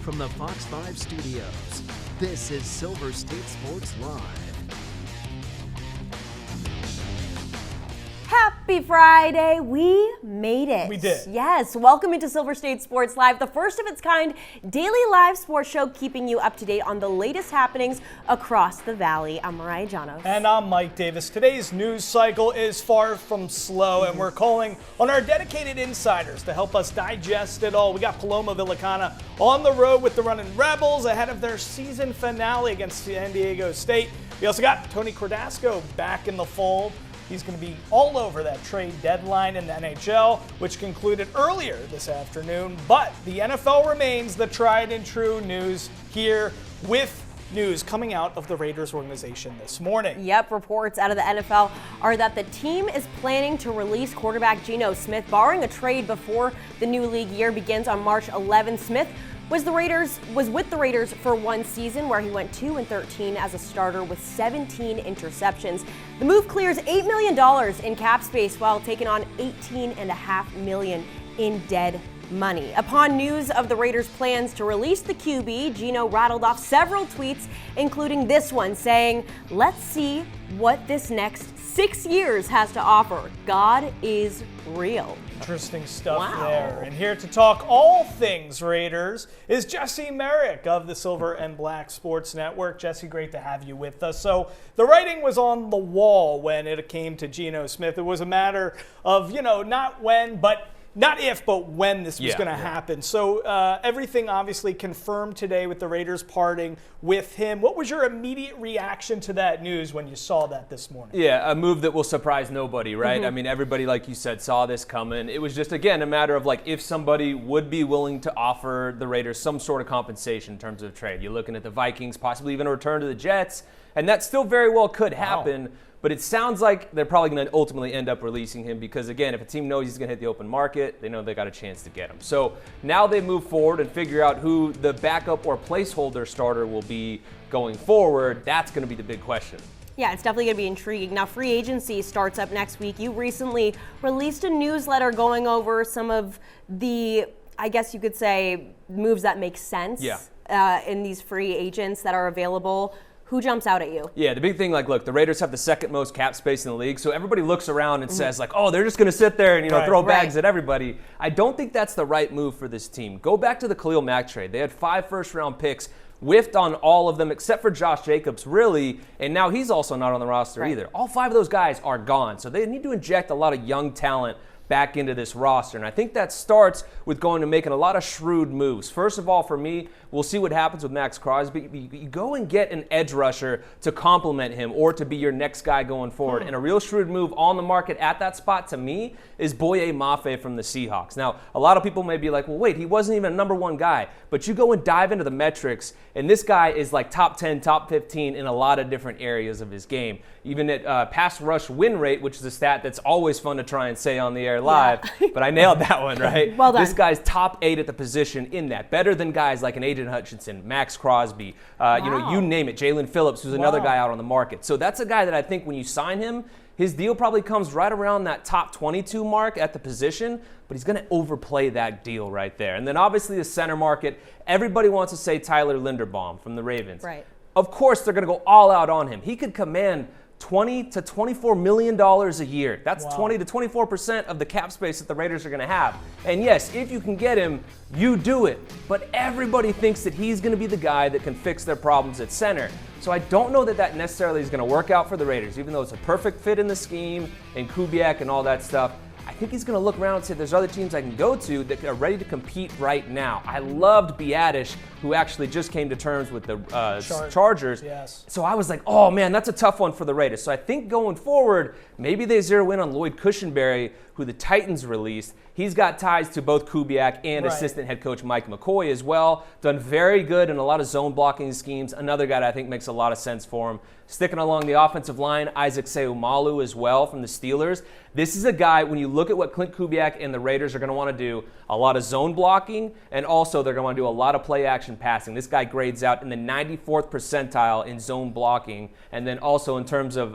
from the Fox 5 studios, this is Silver State Sports Live. Happy Friday. We made it. We did. Yes. Welcome into Silver State Sports Live, the first of its kind daily live sports show keeping you up to date on the latest happenings across the valley. I'm Mariah Janos. And I'm Mike Davis. Today's news cycle is far from slow, and we're calling on our dedicated insiders to help us digest it all. We got Paloma Villicana on the road with the Runnin Rebels ahead of their season finale against San Diego State. We also got Tony Cordasco back in the fold. He's going to be all over that trade deadline in the NHL, which concluded earlier this afternoon. But the NFL remains the tried and true news here with news coming out of the Raiders organization this morning. Yep, reports out of the NFL are that the team is planning to release quarterback Geno Smith, barring a trade before the new league year begins on March 11th. Smith was with the Raiders for one season where he went 2-13 as a starter with 17 interceptions. The move clears $8 million in cap space while taking on $18.5 million in dead money. Upon news of the Raiders' plans to release the QB, Geno rattled off several tweets, including this one saying, "Let's see what this next 6 years has to offer. God is real." Interesting stuff Wow. there. And here to talk all things Raiders is Jesse Merrick of the Silver and Black Sports Network. Jesse, great to have you with us. So the writing was on the wall when it came to Geno Smith. It was a matter of, not if, but when this was going to happen. So everything obviously confirmed today with the Raiders parting with him. What was your immediate reaction to that news when you saw that this morning? Yeah, a move that will surprise nobody, right? I mean, everybody, like you said, saw this coming. It was just, again, a matter of if somebody would be willing to offer the Raiders some sort of compensation in terms of trade. You're looking at the Vikings, possibly even a return to the Jets, and that still very well could happen. Wow. But it sounds like they're probably going to ultimately end up releasing him because, again, if a team knows he's going to hit the open market, they know they got a chance to get him. So now they move forward and figure out who the backup or placeholder starter will be going forward. That's going to be the big question. Yeah, it's definitely going to be intriguing. Now, free agency starts up next week. You recently released a newsletter going over some of the, I guess you could say, moves that make sense in these free agents that are available. Who jumps out at you? Yeah, the big thing, look, the Raiders have the second most cap space in the league, so everybody looks around and says, they're just going to sit there and, throw bags at everybody. I don't think that's the right move for this team. Go back to the Khalil Mack trade. They had 5 first-round picks, whiffed on all of them except for Josh Jacobs, really, and now he's also not on the roster either. All 5 of those guys are gone, so they need to inject a lot of young talent back into this roster. And I think that starts with going to making a lot of shrewd moves. First of all, for me, we'll see what happens with Max Crosby. You go and get an edge rusher to complement him or to be your next guy going forward. And a real shrewd move on the market at that spot, to me, is Boye Mafe from the Seahawks. Now, a lot of people may be like, well, wait, he wasn't even a number 1 guy. But you go and dive into the metrics, and this guy is top 10, top 15 in a lot of different areas of his game. Even at pass rush win rate, which is a stat that's always fun to try and say on the air live, but I nailed that one, right? Well done. This guy's top 8 at the position in that. Better than guys like an Aiden Hutchinson, Max Crosby, you name it, Jalen Phillips, who's another guy out on the market. So that's a guy that I think when you sign him, his deal probably comes right around that top 22 mark at the position, but he's going to overplay that deal right there. And then obviously the center market, everybody wants to say Tyler Linderbaum from the Ravens. Right. Of course they're going to go all out on him. He could command $20 to $24 million a year. That's 20 to 24% of the cap space that the Raiders are going to have. And yes, if you can get him, you do it. But everybody thinks that he's going to be the guy that can fix their problems at center. So I don't know that necessarily is going to work out for the Raiders, even though it's a perfect fit in the scheme and Kubiak and all that stuff. I think he's going to look around and say there's other teams I can go to that are ready to compete right now. I loved Biadasz, who actually just came to terms with the Chargers. Yes. So I was like, oh, man, that's a tough one for the Raiders. So I think going forward, maybe they zero in on Lloyd Cushenberry, who the Titans released. He's got ties to both Kubiak and assistant head coach Mike McCoy as well. Done very good in a lot of zone blocking schemes. Another guy that I think makes a lot of sense for him. Sticking along the offensive line, Isaac Seumalo as well from the Steelers. This is a guy, when you look at what Clint Kubiak and the Raiders are going to want to do, a lot of zone blocking, and also they're going to want to do a lot of play action passing. This guy grades out in the 94th percentile in zone blocking, and then also in terms of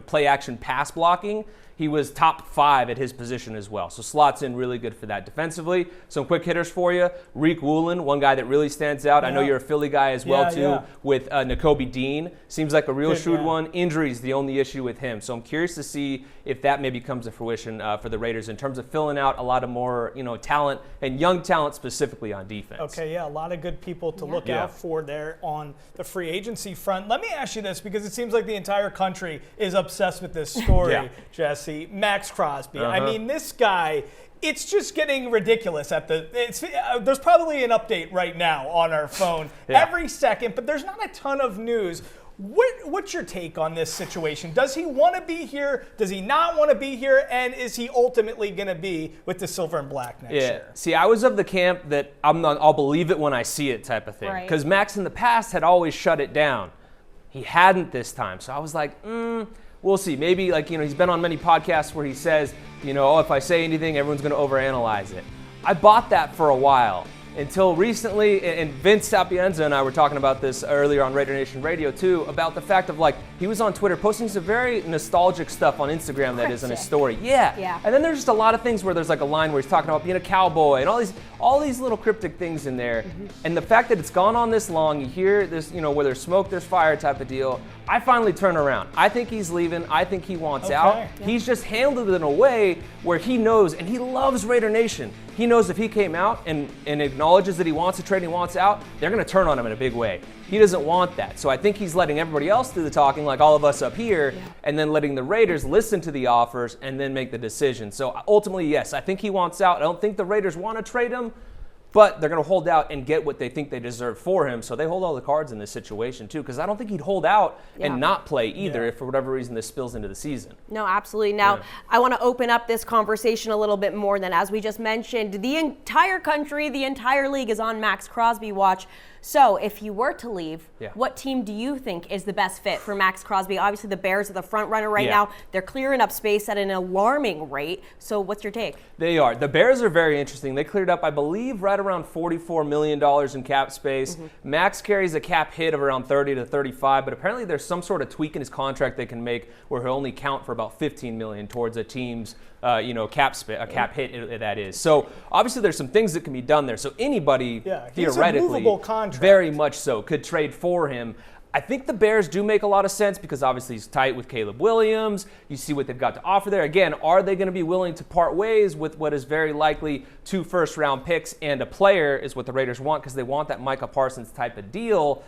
play action pass blocking, he was top 5 at his position as well. So slots in really good for that. Defensively, some quick hitters for you. Reek Woolen, one guy that really stands out. I know you're a Philly guy as well too, with Nakobe Dean. Seems like a real shrewd one. Injuries the only issue with him. So I'm curious to see if that maybe comes to fruition for the Raiders in terms of filling out a lot of more, talent and young talent specifically on defense. Okay, a lot of good people to look out for there on the free agency front. Let me ask you this, because it seems like the entire country is obsessed with this story, Jesse. Max Crosby. I mean, this guy, it's just getting ridiculous there's probably an update right now on our phone every second, but there's not a ton of news. What's your take on this situation? Does he want to be here? Does he not want to be here? And is he ultimately going to be with the silver and black next year? See, I was of the camp that I'll believe it when I see it type of thing. Because Max in the past had always shut it down. He hadn't this time. So I was like, we'll see. Maybe, he's been on many podcasts where he says, if I say anything, everyone's going to overanalyze it. I bought that for a while until recently, and Vince Sapienza and I were talking about this earlier on Raider Nation Radio too, about the fact of he was on Twitter posting some very nostalgic stuff on Instagram that is in his story. Yeah. And then there's just a lot of things where there's a line where he's talking about being a cowboy and all these little cryptic things in there. And the fact that it's gone on this long, you hear this, where there's smoke, there's fire type of deal. I finally turn around. I think he's leaving. I think he wants out. He's just handled it in a way where he knows, and he loves Raider Nation. He knows if he came out and acknowledges that he wants to trade and he wants out, they're going to turn on him in a big way. He doesn't want that. So I think he's letting everybody else do the talking, like all of us up here, and then letting the Raiders listen to the offers and then make the decision. So ultimately, yes, I think he wants out. I don't think the Raiders want to trade him, but they're going to hold out and get what they think they deserve for him. So they hold all the cards in this situation, too, because I don't think he'd hold out and not play either if for whatever reason this spills into the season. No, absolutely. Now, I want to open up this conversation a little bit more than, as we just mentioned, the entire country, the entire league is on Max Crosby watch. So if he were to leave, what team do you think is the best fit for Max Crosby? Obviously, the Bears are the front runner right now. They're clearing up space at an alarming rate. So what's your take? They are. The Bears are very interesting. They cleared up, I believe, right around $44 million in cap space. Max carries a cap hit of around 30 to 35, but apparently there's some sort of tweak in his contract they can make where he'll only count for about $15 million towards a team's cap hit, that is. So obviously there's some things that can be done there. So anybody theoretically, very much so, could trade for him. I think the Bears do make a lot of sense because obviously he's tight with Caleb Williams. You see what they've got to offer there. Again, are they going to be willing to part ways with what is very likely 2 first-round picks and a player is what the Raiders want because they want that Micah Parsons type of deal.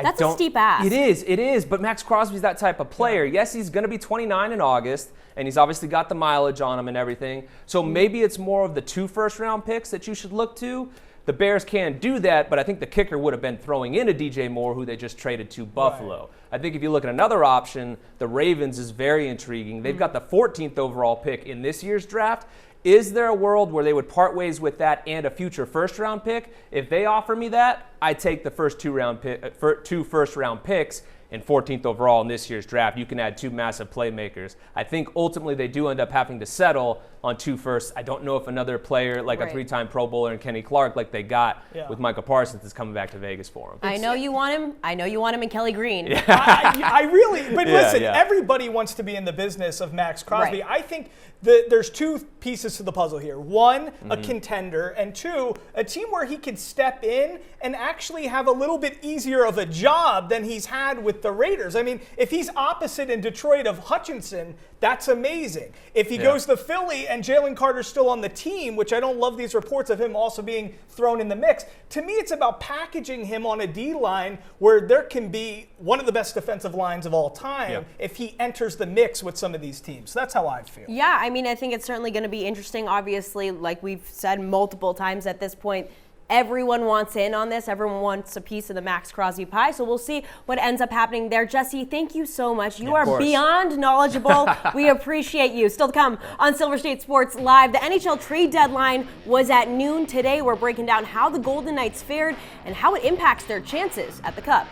That's a steep ask. It is. But Max Crosby's that type of player. Yes, he's going to be 29 in August, and he's obviously got the mileage on him and everything. So maybe it's more of the 2 first-round picks that you should look to. The Bears can do that, but I think the kicker would have been throwing in a DJ Moore, who they just traded to Buffalo. I think if you look at another option, the Ravens is very intriguing. They've got the 14th overall pick in this year's draft. Is there a world where they would part ways with that and a future first-round pick? If they offer me that, I'd take the first 2 first-round picks and 14th overall in this year's draft. You can add 2 massive playmakers. I think ultimately they do end up having to settle on 2 firsts. I don't know if another player like a 3-time Pro Bowler and Kenny Clark like they got with Micah Parsons is coming back to Vegas for him. I know you want him in Kelly Green. I really, but listen, everybody wants to be in the business of Max Crosby. I think there's 2 pieces to the puzzle here. 1, a contender, and 2, a team where he could step in and actually have a little bit easier of a job than he's had with the Raiders. I mean, if he's opposite in Detroit of Hutchinson, that's amazing. If he goes to Philly and Jalen Carter's still on the team, which I don't love these reports of him also being thrown in the mix, to me it's about packaging him on a D-line where there can be one of the best defensive lines of all time if he enters the mix with some of these teams. So that's how I feel. Yeah, I mean, I think it's certainly going to be interesting. Obviously, like we've said multiple times at this point, everyone wants in on this. Everyone wants a piece of the Max Crosby pie. So we'll see what ends up happening there. Jesse, thank you so much. You are beyond knowledgeable. We appreciate you. Still to come on Silver State Sports Live. The NHL trade deadline was at noon today. We're breaking down how the Golden Knights fared and how it impacts their chances at the Cup.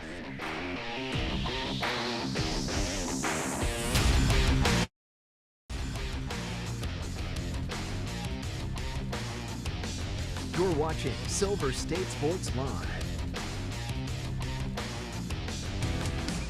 You're watching Silver State Sports Live.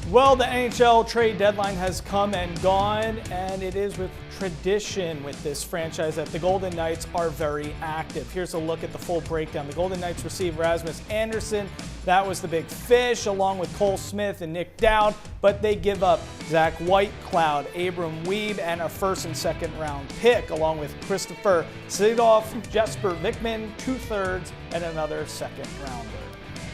Well, the NHL trade deadline has come and gone, and it is with tradition with this franchise that the Golden Knights are very active. Here's a look at the full breakdown. The Golden Knights receive Rasmus Andersson. That was the big fish, along with Cole Smith and Nick Dowd, but they give up Zach Whitecloud, Abram Wiebe, and a first and second round pick, along with Christopher Sidoff, Jesper Vikman, 2/3, and another second rounder.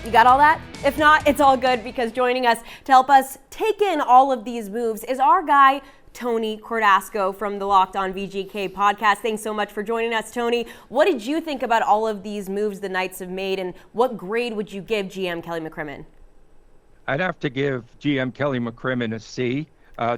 You got all that? If not, it's all good, because joining us to help us take in all of these moves is our guy, Tony Cordasco from the Locked On VGK podcast. Thanks so much for joining us, Tony. What did you think about all of these moves the Knights have made, and what grade would you give GM Kelly McCrimmon? I'd have to give GM Kelly McCrimmon a C.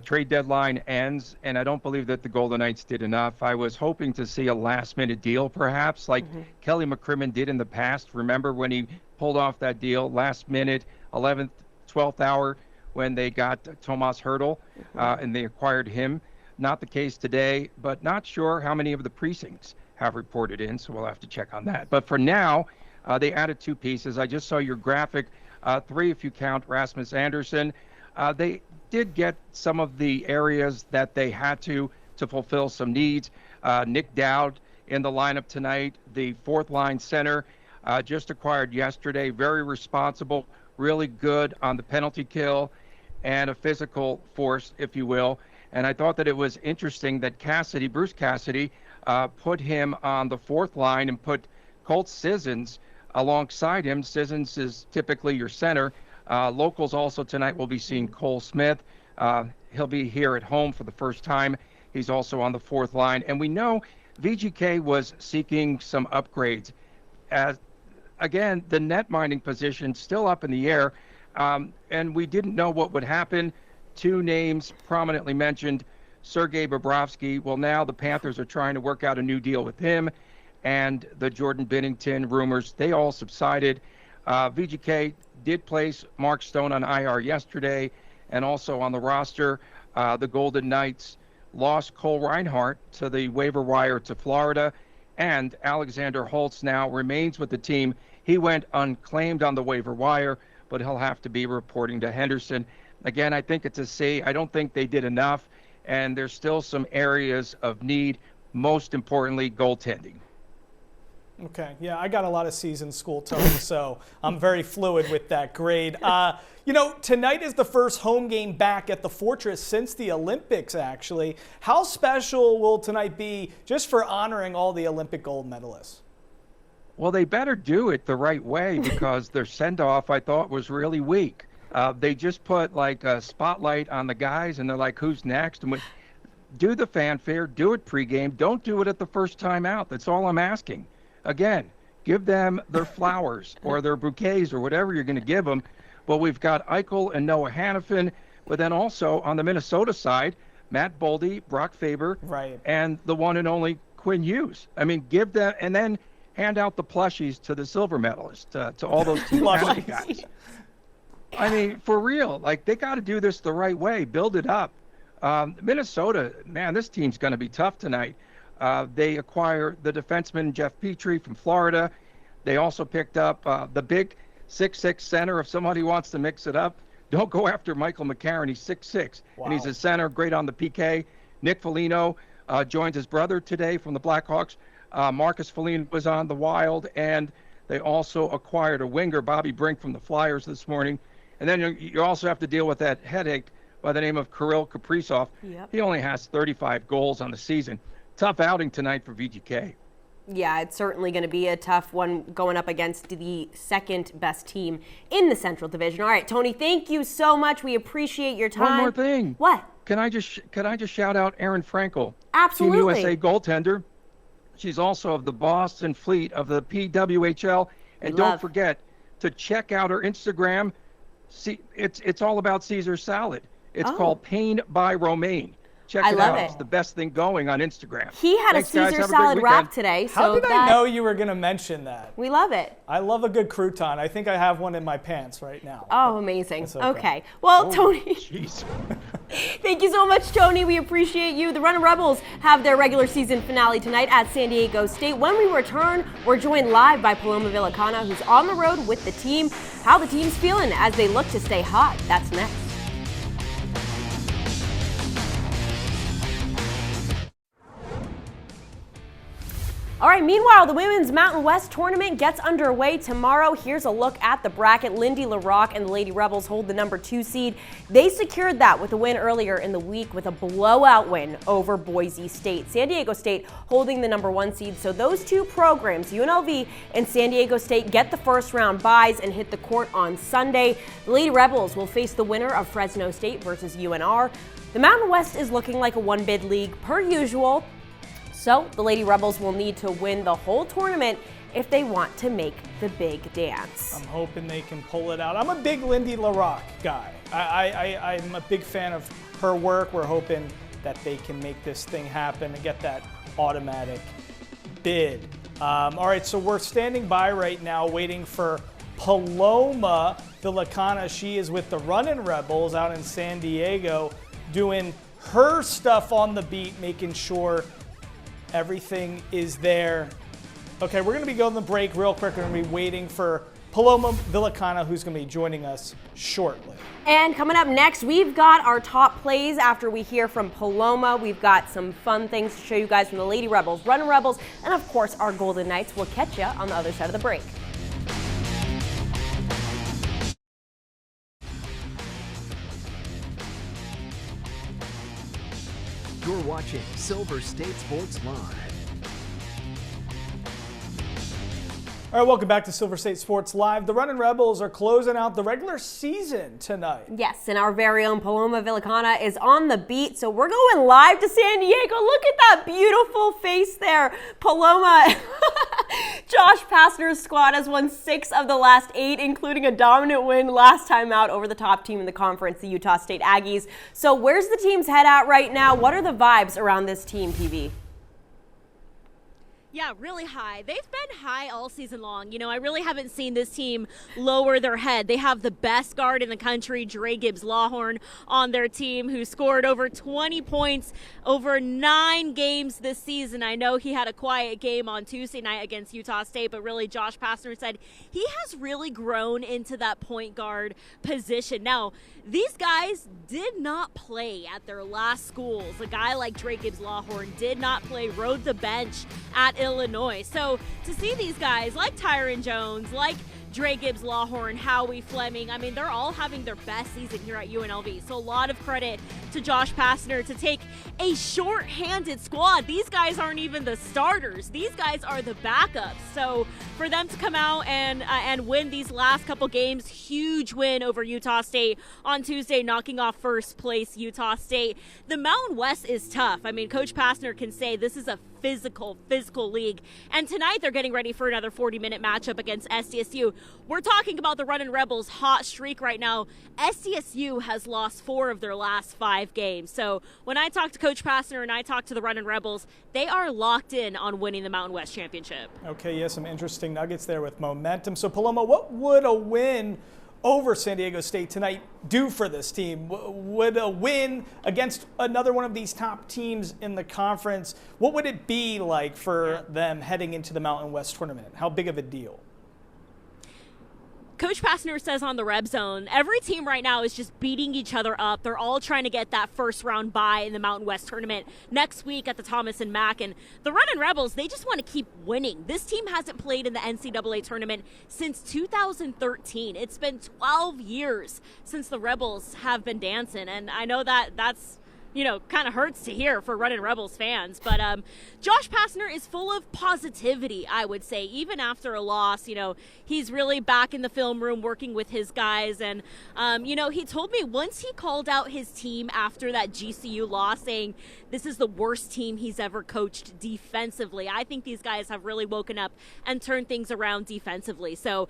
Trade deadline ends, and I don't believe that the Golden Knights did enough. I was hoping to see a last-minute deal, perhaps, like Kelly McCrimmon did in the past. Remember when he pulled off that deal last minute, 11th, 12th hour, when they got Tomas Hertl, and they acquired him. Not the case today, but not sure how many of the precincts have reported in, so we'll have to check on that. But for now, they added 2 pieces. I just saw your graphic, 3 if you count Rasmus Andersson. They did get some of the areas that they had to fulfill some needs. Nick Dowd in the lineup tonight, the 4th-line center, just acquired yesterday, very responsible, really good on the penalty kill, and a physical force, if you will. And I thought that it was interesting that Bruce Cassidy, put him on the 4th line and put Colt Sissons alongside him. Sissons is typically your center. Locals also tonight will be seeing Cole Smith. He'll be here at home for the first time. He's also on the 4th line. And we know VGK was seeking some upgrades. Again, the net mining position still up in the air. And we didn't know what would happen. 2 names prominently mentioned, Sergei Bobrovsky. Well, now the Panthers are trying to work out a new deal with him, and the Jordan Binnington rumors, they all subsided. VGK did place Mark Stone on IR yesterday, and also on the roster, the Golden Knights lost Cole Reinhardt to the waiver wire to Florida, and Alexander Holtz now remains with the team. He went unclaimed on the waiver wire, but he'll have to be reporting to Henderson. Again, I think it's a C. I don't think they did enough, and there's still some areas of need, most importantly, goaltending. Okay, yeah, I got a lot of C's in school, Tony, so I'm very fluid with that grade. Tonight is the first home game back at the Fortress since the Olympics, actually. How special will tonight be just for honoring all the Olympic gold medalists? Well, they better do it the right way, because their send-off, I thought, was really weak. They just put like a spotlight on the guys, and they're like, who's next? And do the fanfare, do it pregame. Don't do it at the first time out. That's all I'm asking. Again, give them their flowers or their bouquets or whatever you're going to give them. Well, we've got Eichel and Noah Hannafin, but then also on the Minnesota side, Matt Boldy, Brock Faber, right, and the one and only Quinn Hughes. I mean, give them, and then hand out the plushies to the silver medalists, to all those team guys. I mean, for real, like, they got to do this the right way, build it up. Minnesota, man, this team's going to be tough tonight. They acquire the defenseman Jeff Petrie from Florida. They also picked up the big 6'6" center. If somebody wants to mix it up, don't go after Michael McCarron. He's 6'6", and he's a center, great on the PK. Nick Foligno joins his brother today from the Blackhawks. Marcus Foligno was on the Wild, and they also acquired a winger, Bobby Brink, from the Flyers this morning. And then you also have to deal with that headache by the name of Kirill Kaprizov. Yep. He only has 35 goals on the season. Tough outing tonight for VGK. Yeah, it's certainly going to be a tough one going up against the second best team in the Central Division. All right, Tony, thank you so much. We appreciate your time. One more thing. What? Can I just shout out Erin Frankel? Absolutely. Team USA goaltender. She's also of the Boston Fleet of the PWHL. And don't forget to check out her Instagram. See, it's all about Caesar salad. It's called Pain by Romaine. Check it out. It's the best thing going on Instagram. He had a Caesar salad wrap today. How did I know you were going to mention that? We love it. I love a good crouton. I think I have one in my pants right now. Oh, amazing. Okay. Well, Tony, thank you so much, Tony. We appreciate you. The Runnin Rebels have their regular season finale tonight at San Diego State. When we return, we're joined live by Paloma Villicana, who's on the road with the team. How the team's feeling as they look to stay hot. That's next. All right, meanwhile, the Women's Mountain West Tournament gets underway tomorrow. Here's a look at the bracket. Lindy LaRock and the Lady Rebels hold the number 2 seed. They secured that with a win earlier in the week with a blowout win over Boise State. San Diego State holding the number 1 seed. So those two programs, UNLV and San Diego State, get the first round byes and hit the court on Sunday. The Lady Rebels will face the winner of Fresno State versus UNR. The Mountain West is looking like a one-bid league per usual. So the Lady Rebels will need to win the whole tournament if they want to make the big dance. I'm hoping they can pull it out. I'm a big Lindy LaRock guy. I'm a big fan of her work. We're hoping that they can make this thing happen and get that automatic bid. All right, so we're standing by right now waiting for Paloma Villicana. She is with the Runnin Rebels out in San Diego doing her stuff on the beat, making sure everything is there. Okay, we're going to be going to the break real quick. We're going to be waiting for Paloma Villicana, who's going to be joining us shortly. And coming up next, we've got our top plays after we hear from Paloma. We've got some fun things to show you guys from the Lady Rebels, Runnin Rebels, and of course our Golden Knights. We'll catch you on the other side of the break. You're watching Silver State Sports Live. All right, welcome back to Silver State Sports Live. The Runnin Rebels are closing out the regular season tonight. Yes, and our very own Paloma Villicana is on the beat, so we're going live to San Diego. Look at that beautiful face there. Paloma, Josh Pastner's squad has won 6 of the last 8, including a dominant win last time out over the top team in the conference, the Utah State Aggies. So where's the team's head at right now? What are the vibes around this team, PV? Yeah, really high. They've been high all season long. You know, I really haven't seen this team lower their head. They have the best guard in the country, Dre Gibbs-Lawhorn, on their team, who scored over 20 points over 9 games this season. I know he had a quiet game on Tuesday night against Utah State, but really Josh Pastner said he has really grown into that point guard position. Now, these guys did not play at their last schools. A guy like Dre Gibbs-Lawhorn did not play, rode the bench at Illinois. So to see these guys like Tyron Jones, like Dre Gibbs-Lawhorn, Howie Fleming, I mean, they're all having their best season here at UNLV. So a lot of credit to Josh Pastner to take a short-handed squad. These guys aren't even the starters. These guys are the backups. So for them to come out and win these last couple games, huge win over Utah State on Tuesday, knocking off first place Utah State. The Mountain West is tough. I mean, Coach Pastner can say this is a physical league. And tonight they're getting ready for another 40-minute matchup against SDSU. We're talking about the Runnin Rebels' hot streak right now. SDSU has lost 4 of their last 5 games. So when I talk to Coach Pastner and I talk to the Runnin Rebels, they are locked in on winning the Mountain West Championship. Okay, yeah, some interesting nuggets there with momentum. So Paloma, what would a win over San Diego State tonight do for this team? Would a win against another one of these top teams in the conference, what would it be like for them heading into the Mountain West tournament? How big of a deal? Coach Pastner says on the Reb Zone, every team right now is just beating each other up. They're all trying to get that first round bye in the Mountain West tournament next week at the Thomas and Mack. And the Runnin Rebels, they just want to keep winning. This team hasn't played in the NCAA tournament since 2013. It's been 12 years since the Rebels have been dancing. And I know that's kind of hurts to hear for Runnin Rebels fans. But Josh Pastner is full of positivity, I would say, even after a loss. He's really back in the film room working with his guys. And, he told me once he called out his team after that GCU loss, saying this is the worst team he's ever coached defensively. I think these guys have really woken up and turned things around defensively. So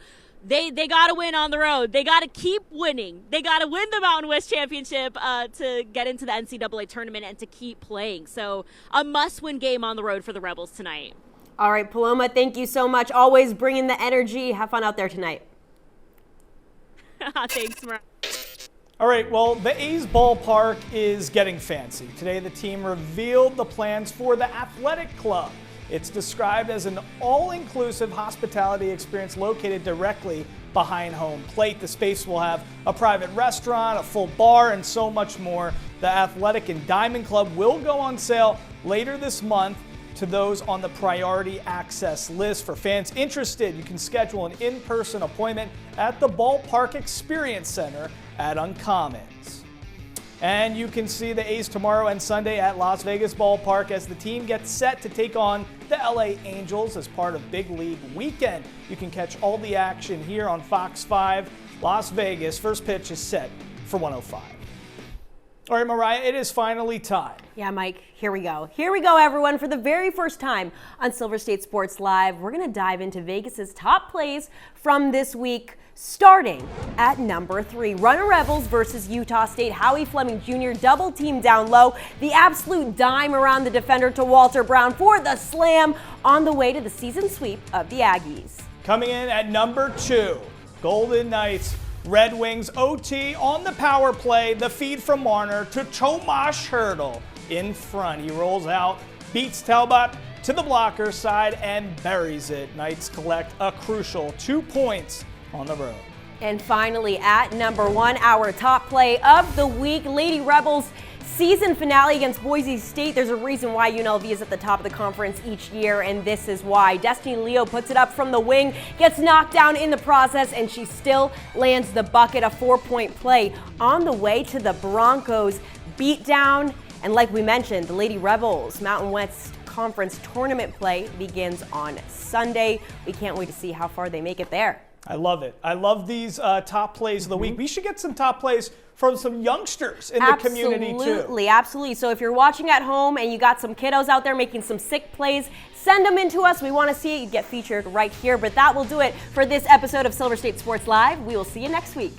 They got to win on the road. They got to keep winning. They got to win the Mountain West Championship to get into the NCAA tournament and to keep playing. So a must-win game on the road for the Rebels tonight. All right, Paloma, thank you so much. Always bringing the energy. Have fun out there tonight. Thanks, Mariah. All right, well, the A's ballpark is getting fancy. Today, the team revealed the plans for the athletic club. It's described as an all-inclusive hospitality experience located directly behind home plate. The space will have a private restaurant, a full bar, and so much more. The Athletic and Diamond Club will go on sale later this month. to those on the priority access list. For fans interested, you can schedule an in-person appointment at the Ballpark Experience Center at Uncommons. And you can see the A's tomorrow and Sunday at Las Vegas Ballpark as the team gets set to take on the LA Angels as part of Big League Weekend. You can catch all the action here on Fox 5 Las Vegas. First pitch is set for 1:05. All right, Mariah, it is finally time. Yeah, Mike, here we go. Here we go, everyone. For the very first time on Silver State Sports Live, we're going to dive into Vegas's top plays from this week, starting at number 3. Runnin Rebels versus Utah State. Howie Fleming Jr. double team down low. The absolute dime around the defender to Walter Brown for the slam on the way to the season sweep of the Aggies. Coming in at number 2, Golden Knights Red Wings OT on the power play. The feed from Marner to Tomas Hertl in front. He rolls out, beats Talbot to the blocker side and buries it. Knights collect a crucial 2 points on the road. And finally, at number 1, our top play of the week, Lady Rebels season finale against Boise State. There's a reason why UNLV is at the top of the conference each year, and this is why. Destiny Leo puts it up from the wing, gets knocked down in the process, and she still lands the bucket. A 4-point play on the way to the Broncos beatdown. And like we mentioned, the Lady Rebels Mountain West Conference tournament play begins on Sunday. We can't wait to see how far they make it there. I love it. I love these top plays of the week. We should get some top plays from some youngsters in the community too. Absolutely, absolutely. So if you're watching at home and you got some kiddos out there making some sick plays, send them in to us. We want to see it. You get featured right here. But that will do it for this episode of Silver State Sports Live. We will see you next week.